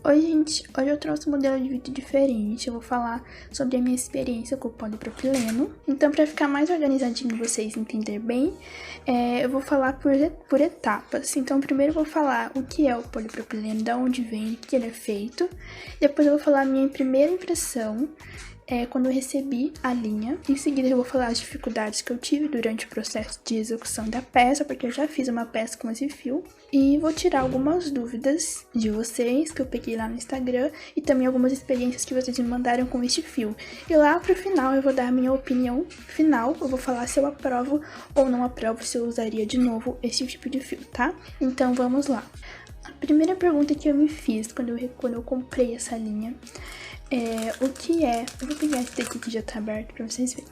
Oi gente, hoje eu trouxe um modelo de vídeo diferente, eu vou falar sobre a minha experiência com o polipropileno. Então, para ficar mais organizadinho e vocês entenderem bem, eu vou falar por etapas. Então, primeiro eu vou falar o que é o polipropileno, de onde vem, o que ele é feito. Depois eu vou falar a minha primeira impressão, quando eu recebi a linha. Em seguida eu vou falar as dificuldades que eu tive durante o processo de execução da peça, porque eu já fiz uma peça com esse fio. E vou tirar algumas dúvidas de vocês que eu peguei lá no Instagram e também algumas experiências que vocês me mandaram com este fio. E lá pro final eu vou dar a minha opinião final, eu vou falar se eu aprovo ou não aprovo, se eu usaria de novo esse tipo de fio, tá? Então vamos lá. A primeira pergunta que eu me fiz quando eu comprei essa linha o que é... Eu vou pegar esse daqui que já tá aberto pra vocês verem.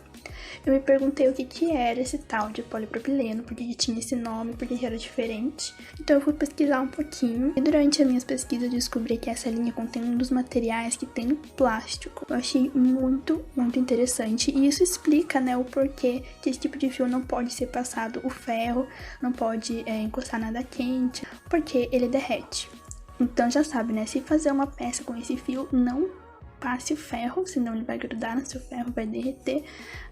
Eu me perguntei o que era esse tal de polipropileno, porque que tinha esse nome, porque que era diferente. Então eu fui pesquisar um pouquinho, e durante as minhas pesquisas eu descobri que essa linha contém um dos materiais que tem plástico. Eu achei muito interessante, e isso explica, né, o porquê que esse tipo de fio não pode ser passado o ferro, não pode encostar nada quente, porque ele derrete. Então já sabe, né, se fazer uma peça com esse fio, não passe o ferro, senão ele vai grudar no seu ferro, vai derreter.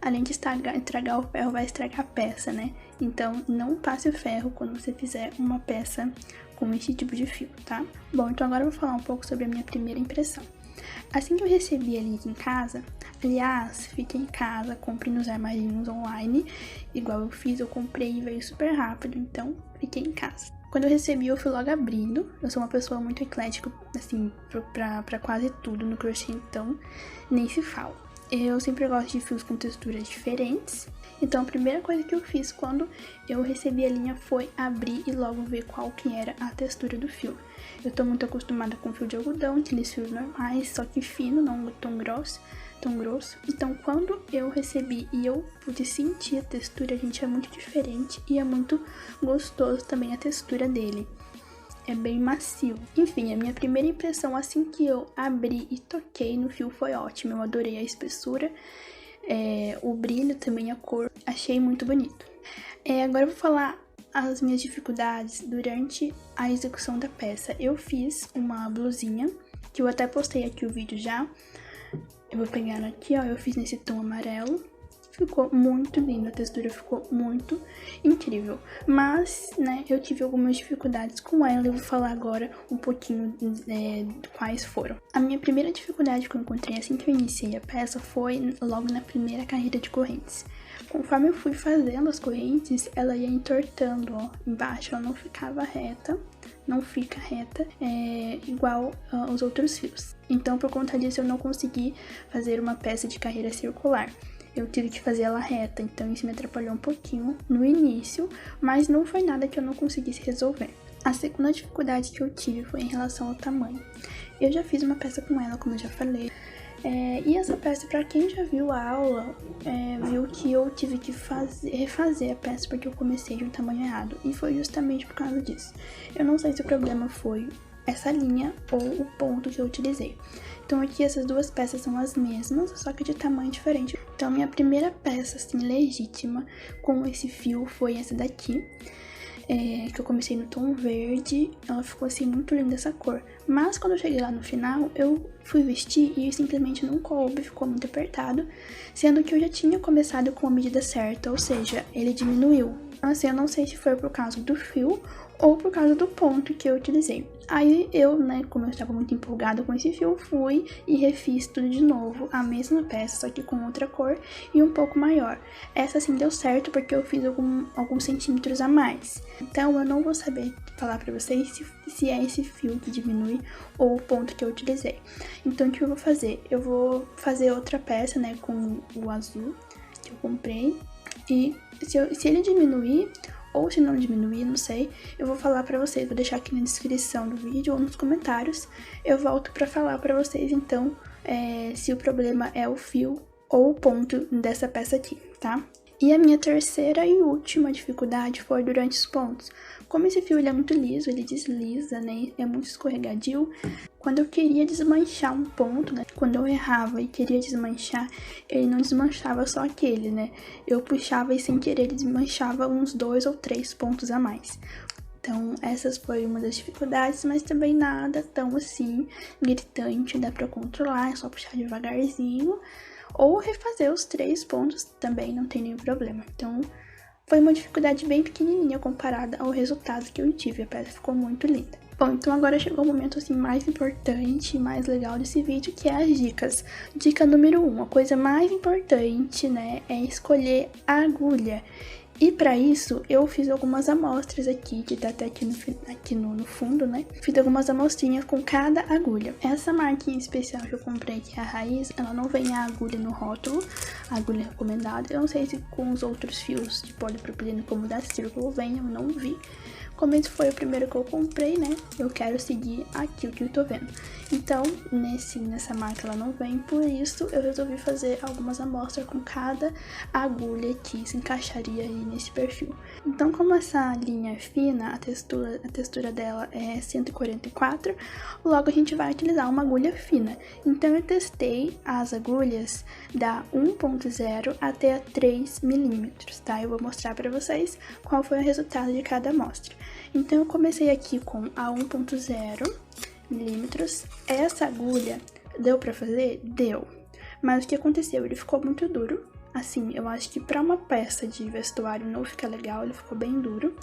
Além de estragar o ferro, vai estragar a peça, né? Então, não passe o ferro quando você fizer uma peça com esse tipo de fio, tá? Bom, então agora eu vou falar um pouco sobre a minha primeira impressão. Assim que eu recebi a linha aqui em casa, aliás, fique em casa, compre nos armarinhos online, igual eu fiz, eu comprei e veio super rápido, então fiquei em casa. Quando eu recebi, eu fui logo abrindo. Eu sou uma pessoa muito eclética, assim, pra quase tudo no crochê, então nem se fala. Eu sempre gosto de fios com texturas diferentes. Então a primeira coisa que eu fiz quando eu recebi a linha foi abrir e logo ver qual que era a textura do fio. Eu tô muito acostumada com fio de algodão, aqueles fios normais, só que fino, não tão grosso. Então quando eu recebi e eu pude sentir a textura, gente, é muito diferente e é muito gostoso também a textura dele. É bem macio. Enfim, a minha primeira impressão assim que eu abri e toquei no fio foi ótima. Eu adorei a espessura, o brilho também, a cor. Achei muito bonito. Agora eu vou falar as minhas dificuldades durante a execução da peça. Eu fiz uma blusinha, que eu até postei aqui o vídeo já. Eu vou pegar ela aqui, ó, eu fiz nesse tom amarelo. Ficou muito linda, a textura ficou muito incrível. Mas, né, eu tive algumas dificuldades com ela e eu vou falar agora um pouquinho de quais foram. A minha primeira dificuldade que eu encontrei assim que eu iniciei a peça foi logo na primeira carreira de correntes. Conforme eu fui fazendo as correntes, ela ia entortando, ó, embaixo ela não ficava reta. Não fica reta, igual aos outros fios. Então, por conta disso, eu não consegui fazer uma peça de carreira circular. Eu tive que fazer ela reta, então isso me atrapalhou um pouquinho no início, mas não foi nada que eu não conseguisse resolver. A segunda dificuldade que eu tive foi em relação ao tamanho. Eu já fiz uma peça com ela, como eu já falei. E essa peça, pra quem já viu a aula, viu que eu tive que refazer a peça porque eu comecei de um tamanho errado. E foi justamente por causa disso. Eu não sei se o problema foi essa linha ou o ponto que eu utilizei. Então aqui essas duas peças são as mesmas, só que de tamanho diferente. Então minha primeira peça, assim, legítima com esse fio foi essa daqui. Que eu comecei no tom verde, ela ficou assim muito linda essa cor. Mas quando eu cheguei lá no final, eu fui vestir e simplesmente não coube, ficou muito apertado, sendo que eu já tinha começado com a medida certa, ou seja, ele diminuiu. Então assim, eu não sei se foi por causa do fio ou por causa do ponto que eu utilizei. Aí eu, né, como eu estava muito empolgada com esse fio, fui e refiz tudo de novo, a mesma peça, só que com outra cor e um pouco maior. Essa sim deu certo porque eu fiz alguns centímetros a mais. Então eu não vou saber falar pra vocês se é esse fio que diminui ou o ponto que eu utilizei. Então o que eu vou fazer? Eu vou fazer outra peça, né, com o azul que eu comprei. E se ele diminuir ou se não diminuir, não sei, eu vou falar pra vocês, vou deixar aqui na descrição do vídeo ou nos comentários, eu volto pra falar pra vocês, então, se o problema é o fio ou o ponto dessa peça aqui, tá? E a minha terceira e última dificuldade foi durante os pontos. Como esse fio ele é muito liso, ele desliza, né, é muito escorregadio, quando eu queria desmanchar um ponto, né, quando eu errava e queria desmanchar, ele não desmanchava só aquele, né, eu puxava e sem querer desmanchava uns 2 ou 3 pontos a mais. Então, essas foi uma das dificuldades, mas também nada tão assim gritante, dá pra controlar, é só puxar devagarzinho. Ou refazer os 3 pontos também, não tem nenhum problema. Então, foi uma dificuldade bem pequenininha comparada ao resultado que eu tive, a peça ficou muito linda. Bom, então agora chegou o momento assim mais importante, mais legal desse vídeo, que é as dicas. Dica número 1, a coisa mais importante, né, é escolher a agulha. E para isso, eu fiz algumas amostras aqui, que tá até aqui no fundo, né? Fiz algumas amostrinhas com cada agulha. Essa marquinha especial que eu comprei, que é a Raiz, ela não vem a agulha no rótulo, a agulha recomendada. Eu não sei se com os outros fios de polipropileno, como da Círculo, vem, eu não vi. Como esse foi o primeiro que eu comprei, né, eu quero seguir aqui o que eu tô vendo. Então, nessa marca ela não vem, por isso eu resolvi fazer algumas amostras com cada agulha que se encaixaria aí nesse perfil. Então, como essa linha é fina, a textura dela é 144, logo a gente vai utilizar uma agulha fina. Então, eu testei as agulhas da 1.0 até a 3 milímetros, tá? Eu vou mostrar pra vocês qual foi o resultado de cada amostra. Então, eu comecei aqui com a 1.0 milímetros. Essa agulha deu pra fazer? Deu. Mas o que aconteceu? Ele ficou muito duro. Assim, eu acho que pra uma peça de vestuário não fica legal, ele ficou bem duro.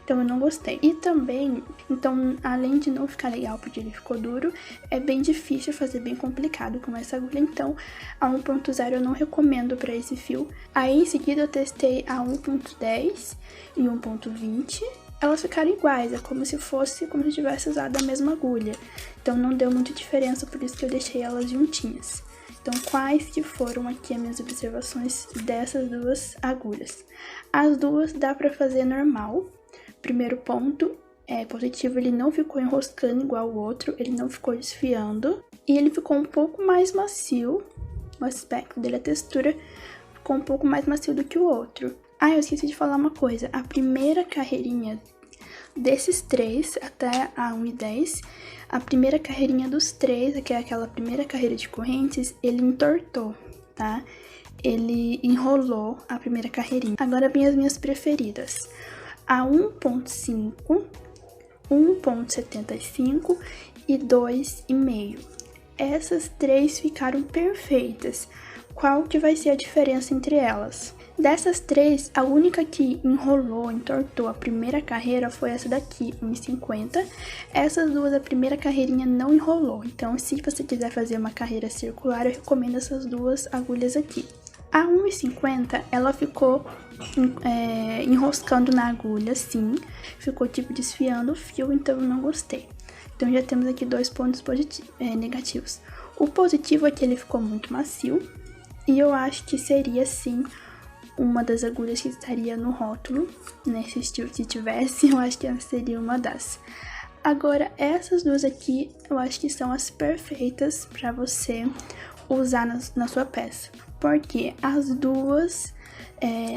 Então, eu não gostei. E também, então, além de não ficar legal porque ele ficou duro, é bem difícil fazer, bem complicado com essa agulha. Então, a 1.0 eu não recomendo para esse fio. Aí, em seguida, eu testei a 1.10 e 1.20. Elas ficaram iguais, é como se eu tivesse usado a mesma agulha. Então, não deu muita diferença, por isso que eu deixei elas juntinhas. Então, quais que foram aqui as minhas observações dessas duas agulhas? As duas dá para fazer normal. Primeiro ponto é positivo, ele não ficou enroscando igual o outro, ele não ficou desfiando. E ele ficou um pouco mais macio, o aspecto dele, a textura ficou um pouco mais macio do que o outro. Ah, eu esqueci de falar uma coisa, a primeira carreirinha desses 3 até a 1,10, a primeira carreirinha dos 3, que é aquela primeira carreira de correntes, ele entortou, tá? Ele enrolou a primeira carreirinha. Agora vem as minhas preferidas. A 1.5, 1.75 e 2,5. Essas 3 ficaram perfeitas. Qual que vai ser a diferença entre elas? Dessas 3, a única que enrolou, entortou a primeira carreira foi essa daqui, 1,50. Essas duas, a primeira carreirinha não enrolou. Então, se você quiser fazer uma carreira circular, eu recomendo essas duas agulhas aqui. A 1,50, ela ficou enroscando na agulha, sim. Ficou tipo desfiando o fio, então eu não gostei. Então, já temos aqui 2 pontos negativos. O positivo é que ele ficou muito macio. E eu acho que seria, sim, uma das agulhas que estaria no rótulo, né? Se tivesse, eu acho que essa seria uma das. Agora, essas duas aqui, eu acho que são as perfeitas para você usar na sua peça. Porque as duas,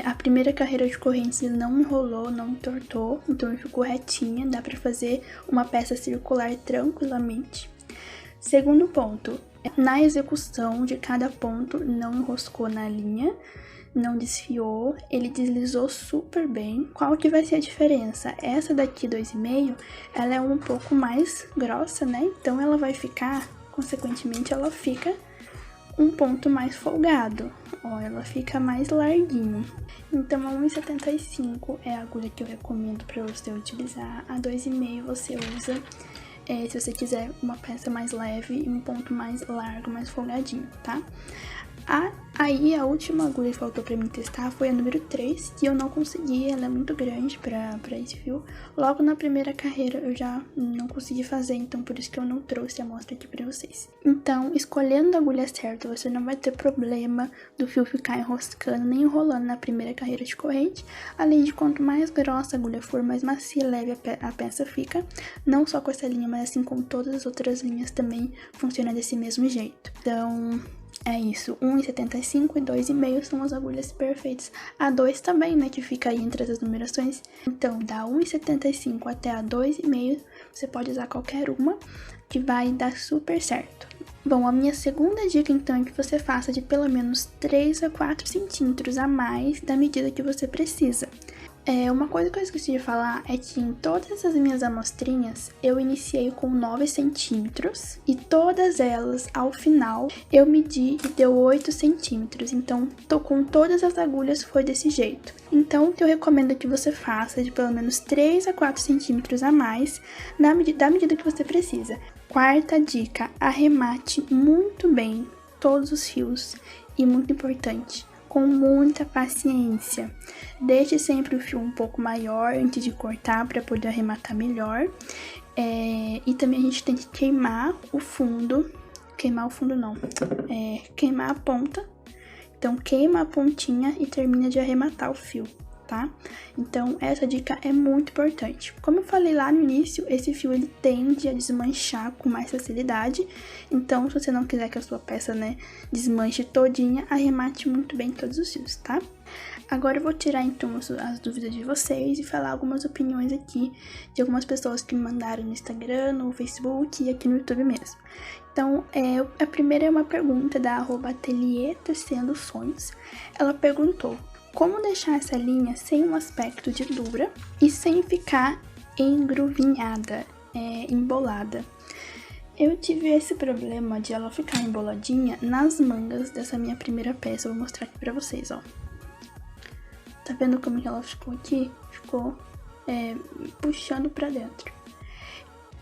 a primeira carreira de correntes não enrolou, não entortou, então ficou retinha, dá para fazer uma peça circular tranquilamente. Segundo ponto, na execução de cada ponto não enroscou na linha, não desfiou, ele deslizou super bem. Qual que vai ser a diferença? Essa daqui, 2,5, ela é um pouco mais grossa, né? Então, ela vai ficar, consequentemente, ela fica um ponto mais folgado. Ó, ela fica mais larguinho. Então, a 1,75 é a agulha que eu recomendo para você utilizar. A 2,5 você usa se você quiser uma peça mais leve e um ponto mais largo, mais folgadinho, tá? Aí a última agulha que faltou pra mim testar foi a número 3, que eu não consegui, ela é muito grande pra esse fio. Logo na primeira carreira eu já não consegui fazer, então por isso que eu não trouxe a amostra aqui pra vocês. Então, escolhendo a agulha certa, você não vai ter problema do fio ficar enroscando nem enrolando na primeira carreira de corrente. Além de quanto mais grossa a agulha for, mais macia e leve a peça fica. Não só com essa linha, mas assim como todas as outras linhas também funciona desse mesmo jeito. Então, é isso, 1,75 e 2,5 são as agulhas perfeitas. A 2 também, né, que fica aí entre as numerações. Então, da 1,75 até a 2,5, você pode usar qualquer uma, que vai dar super certo. Bom, a minha segunda dica, então, é que você faça de pelo menos 3 a 4 centímetros a mais da medida que você precisa. Uma coisa que eu esqueci de falar é que em todas as minhas amostrinhas eu iniciei com 9 centímetros e todas elas, ao final, eu medi e deu 8 centímetros. Então, com todas as agulhas foi desse jeito. Então, o que eu recomendo é que você faça de pelo menos 3 a 4 centímetros a mais da medida que você precisa. Quarta dica, arremate muito bem todos os fios e, muito importante, com muita paciência. Deixe sempre o fio um pouco maior antes de cortar para poder arrematar melhor. E também a gente tem que queimar o fundo. Queimar o fundo não. Queimar a ponta. Então queima a pontinha e termina de arrematar o fio, tá? Então essa dica é muito importante. Como eu falei lá no início, esse fio ele tende a desmanchar com mais facilidade. Então se você não quiser que a sua peça, né, desmanche todinha, arremate muito bem todos os fios, tá? Agora eu vou tirar então as dúvidas de vocês e falar algumas opiniões aqui de algumas pessoas que me mandaram no Instagram, no Facebook e aqui no YouTube mesmo. Então, a primeira é uma pergunta da @ateliê tecendo sonhos. Ela perguntou: como deixar essa linha sem um aspecto de dura e sem ficar engruvinhada, embolada? Eu tive esse problema de ela ficar emboladinha nas mangas dessa minha primeira peça. Eu vou mostrar aqui pra vocês, ó. Tá vendo como que ela ficou aqui? Ficou puxando pra dentro.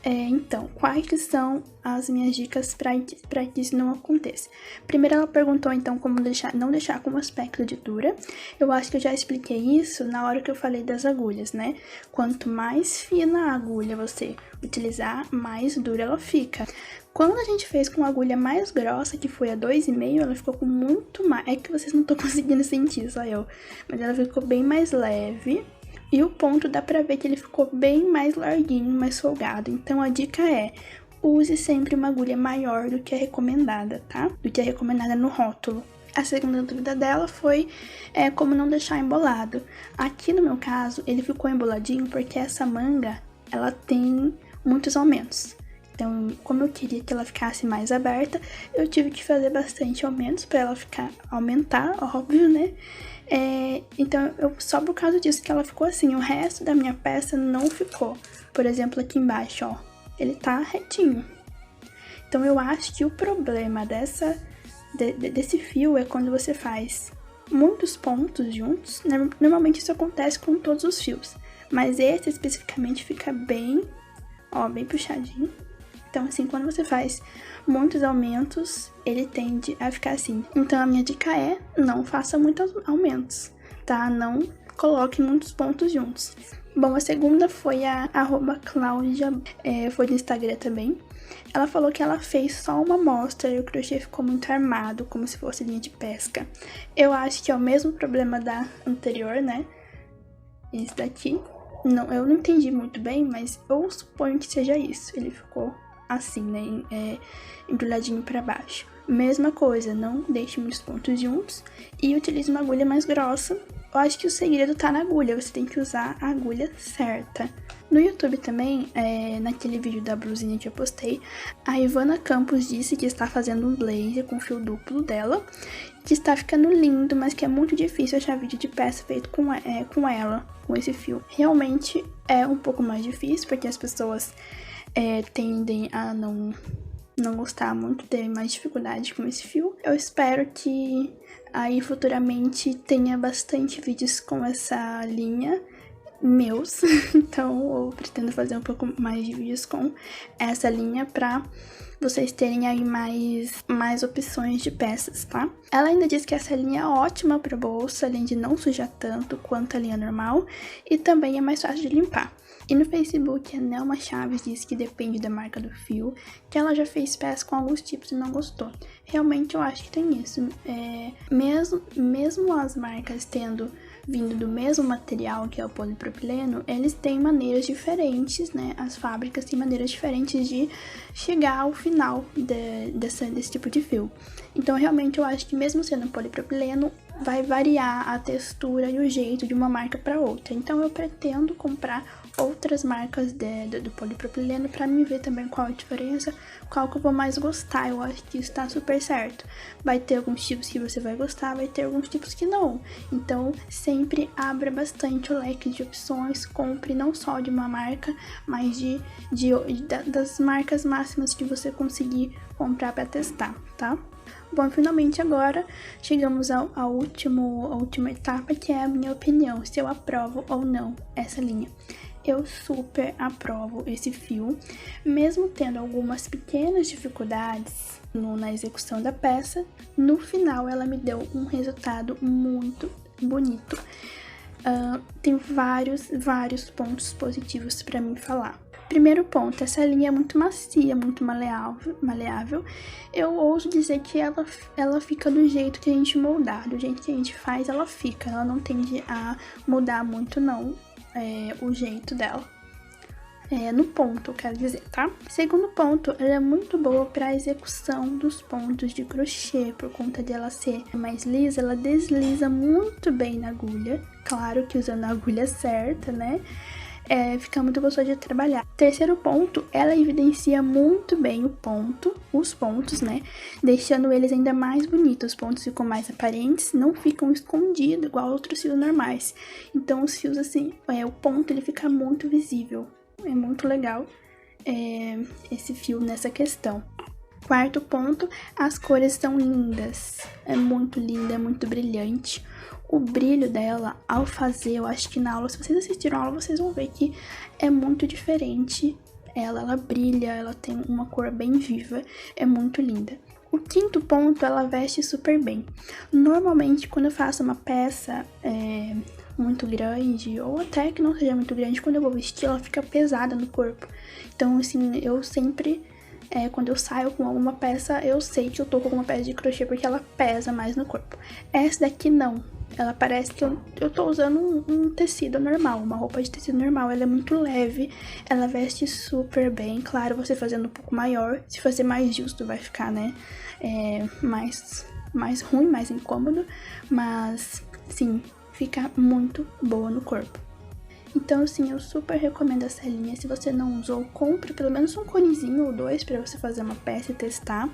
Então, quais que são as minhas dicas para que isso não aconteça? Primeiro ela perguntou então como não deixar com aspecto de dura. Eu acho que eu já expliquei isso na hora que eu falei das agulhas, né? Quanto mais fina a agulha você utilizar, mais dura ela fica. Quando a gente fez com a agulha mais grossa, que foi a 2,5, ela ficou com muito mais... É que vocês não estão conseguindo sentir, só eu. Mas ela ficou bem mais leve. E o ponto dá pra ver que ele ficou bem mais larguinho, mais folgado. Então a dica é: use sempre uma agulha maior do que a recomendada, tá? Do que a recomendada no rótulo. A segunda dúvida dela foi como não deixar embolado. Aqui no meu caso, ele ficou emboladinho porque essa manga, ela tem muitos aumentos. Então, como eu queria que ela ficasse mais aberta, eu tive que fazer bastante aumentos pra ela aumentar, óbvio, né? Então, só por causa disso que ela ficou assim. O resto da minha peça não ficou. Por exemplo, aqui embaixo, ó, ele tá retinho. Então, eu acho que o problema desse fio é quando você faz muitos pontos juntos. Normalmente isso acontece com todos os fios, mas esse especificamente fica bem, ó, bem puxadinho. Então, assim, quando você faz muitos aumentos, ele tende a ficar assim. Então, a minha dica é: não faça muitos aumentos, tá? Não coloque muitos pontos juntos. Bom, a segunda foi a @Claudia, foi do Instagram também. Ela falou que ela fez só uma amostra e o crochê ficou muito armado, como se fosse linha de pesca. Eu acho que é o mesmo problema da anterior, né? Esse daqui. Não, eu não entendi muito bem, mas eu suponho que seja isso. Ele ficou assim, né, embrulhadinho pra baixo. Mesma coisa, não deixe muitos pontos juntos e utilize uma agulha mais grossa. Eu acho que o segredo tá na agulha, você tem que usar a agulha certa. No YouTube também, naquele vídeo da blusinha que eu postei, a Ivana Campos disse que está fazendo um blazer com fio duplo dela, que está ficando lindo, mas que é muito difícil achar vídeo de peça feito com ela, com esse fio. Realmente é um pouco mais difícil, porque as pessoas tendem a não gostar muito, ter mais dificuldade com esse fio. Eu espero que aí futuramente tenha bastante vídeos com essa linha meus, então eu pretendo fazer um pouco mais de vídeos com essa linha pra vocês terem aí mais opções de peças, tá? Ela ainda diz que essa linha é ótima para bolsa, além de não sujar tanto quanto a linha normal, e também é mais fácil de limpar. E no Facebook, a Nelma Chaves diz que depende da marca do fio, que ela já fez peças com alguns tipos e não gostou. Realmente eu acho que tem isso. Mesmo as marcas tendo vindo do mesmo material, que é o polipropileno, eles têm maneiras diferentes, né? As fábricas têm maneiras diferentes de chegar ao final desse tipo de fio. Então, realmente, eu acho que mesmo sendo polipropileno, vai variar a textura e o jeito de uma marca para outra. Então, eu pretendo comprar outras marcas do polipropileno pra mim ver também qual a diferença, qual que eu vou mais gostar. Eu acho que isso tá super certo. Vai ter alguns tipos que você vai gostar, vai ter alguns tipos que não. Então, sempre abra bastante o leque de opções, compre não só de uma marca, mas das marcas máximas que você conseguir comprar pra testar, tá? Bom, finalmente agora chegamos à última etapa, que é a minha opinião, se eu aprovo ou não essa linha. Eu super aprovo esse fio, mesmo tendo algumas pequenas dificuldades na execução da peça, no final ela me deu um resultado muito bonito. Tem vários pontos positivos para mim falar. Primeiro ponto, essa linha é muito macia, muito maleável. Eu ouso dizer que ela fica do jeito que a gente moldar, do jeito que a gente faz, ela fica. Ela não tende a mudar muito, não, o jeito dela. No ponto, eu quero dizer, tá? Segundo ponto, ela é muito boa para execução dos pontos de crochê, por conta de ela ser mais lisa, ela desliza muito bem na agulha. Claro que usando a agulha certa, né? Fica muito gostoso de trabalhar. Terceiro ponto, ela evidencia muito bem os pontos, né? Deixando eles ainda mais bonitos. Os pontos ficam mais aparentes, não ficam escondidos igual outros fios normais. Então, os fios assim, o ponto ele fica muito visível. É muito legal esse fio nessa questão. Quarto ponto, as cores são lindas. É muito linda, é muito brilhante. O brilho dela, ao fazer, eu acho que na aula, se vocês assistiram a aula, vocês vão ver que é muito diferente. Ela brilha, ela tem uma cor bem viva, é muito linda. O quinto ponto, ela veste super bem. Normalmente, quando eu faço uma peça muito grande, ou até que não seja muito grande, quando eu vou vestir, ela fica pesada no corpo. Então, assim, eu sempre... quando eu saio com alguma peça, eu sei que eu tô com alguma peça de crochê, porque ela pesa mais no corpo. Essa daqui não. Ela parece que eu tô usando um tecido normal, uma roupa de tecido normal. Ela é muito leve, ela veste super bem. Claro, você fazendo um pouco maior, se fazer mais justo vai ficar, né, mais ruim, mais incômodo. Mas, sim, fica muito boa no corpo. Então, sim, eu super recomendo essa linha. Se você não usou, compre pelo menos um conezinho ou dois pra você fazer uma peça e testar.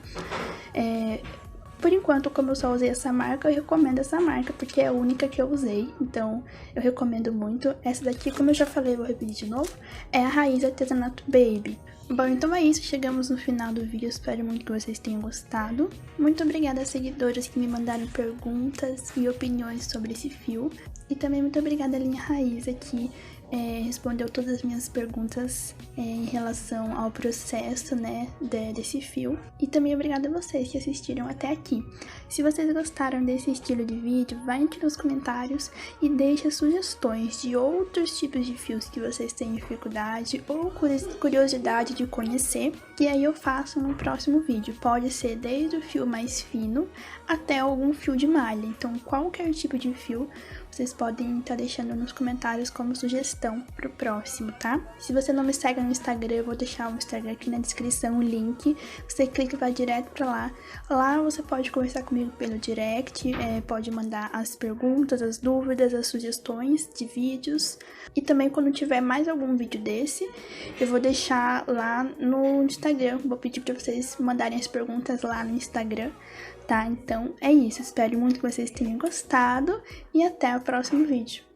Por enquanto, como eu só usei essa marca, eu recomendo essa marca, porque é a única que eu usei. Então, eu recomendo muito. Essa daqui, como eu já falei, eu vou repetir de novo, é a Raiz Artesanato Baby. Bom, então é isso, chegamos no final do vídeo, espero muito que vocês tenham gostado. Muito obrigada às seguidoras que me mandaram perguntas e opiniões sobre esse fio. E também muito obrigada à linha Raiz que respondeu todas as minhas perguntas em relação ao processo, né, desse fio. E também obrigada a vocês que assistiram até aqui. Se vocês gostaram desse estilo de vídeo, vai aqui nos comentários e deixa sugestões de outros tipos de fios que vocês têm dificuldade ou curiosidade de conhecer, que aí eu faço no próximo vídeo. Pode ser desde o fio mais fino até algum fio de malha. Então, qualquer tipo de fio vocês podem estar deixando nos comentários como sugestão pro próximo, tá? Se você não me segue no Instagram, eu vou deixar o Instagram aqui na descrição, o link. Você clica e vai direto pra lá. Lá você pode conversar comigo pelo direct, pode mandar as perguntas, as dúvidas, as sugestões de vídeos. E também quando tiver mais algum vídeo desse, eu vou deixar lá no Instagram. Vou pedir pra vocês mandarem as perguntas lá no Instagram, tá? Então é isso, espero muito que vocês tenham gostado e até o próximo vídeo.